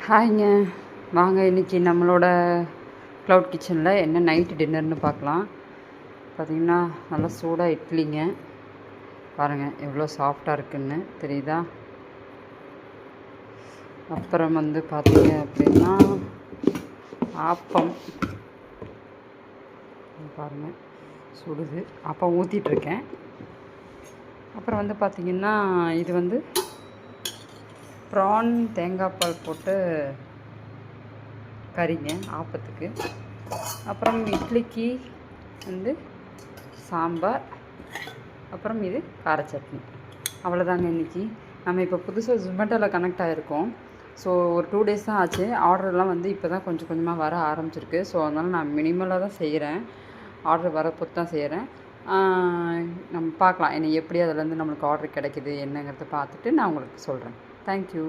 ஹாய்ங்க. வாங்க இன்றைக்கி நம்மளோட க்ளவுட் கிச்சனில் என்ன நைட்டு டின்னர்னு பார்க்கலாம். பார்த்திங்கன்னா நல்லா சூடாக இட்லிங்க. பாருங்கள் எவ்வளோ சாஃப்டாக இருக்குதுன்னு தெரியுதா. அப்புறம் பார்த்தீங்க அப்படின்னா ஆப்பம் பாருங்கள் சுடுது. ஆப்பம் ஊற்றிட்டுருக்கேன். அப்புறம் பார்த்திங்கன்னா இது ப்ரான் தேங்காய் பால் போட்டு கறிங்க ஆப்பத்துக்கு. அப்புறம் இட்லிக்கு சாம்பார். அப்புறம் இது கார சட்னி. அவ்வளோதாங்க இன்றைக்கி. நம்ம இப்போ புதுசாக ஜொமேட்டோவில் கனெக்ட் ஆகிருக்கோம். ஸோ ஒரு 2 days தான் ஆச்சு. ஆர்டர்லாம் இப்போ தான் கொஞ்சம் கொஞ்சமாக வர ஆரம்பிச்சிருக்கு. ஸோ அதனால் நான் மினிமலாக தான் செய்கிறேன். ஆர்டர் வர பொறுத்து தான் செய்கிறேன். நம்ம பார்க்கலாம் இனி எப்படி அதுலேருந்து நம்மளுக்கு ஆர்டர் கிடைக்கிது என்னங்கிறத பார்த்துட்டு நான் உங்களுக்கு சொல்கிறேன். தேங்க்யூ.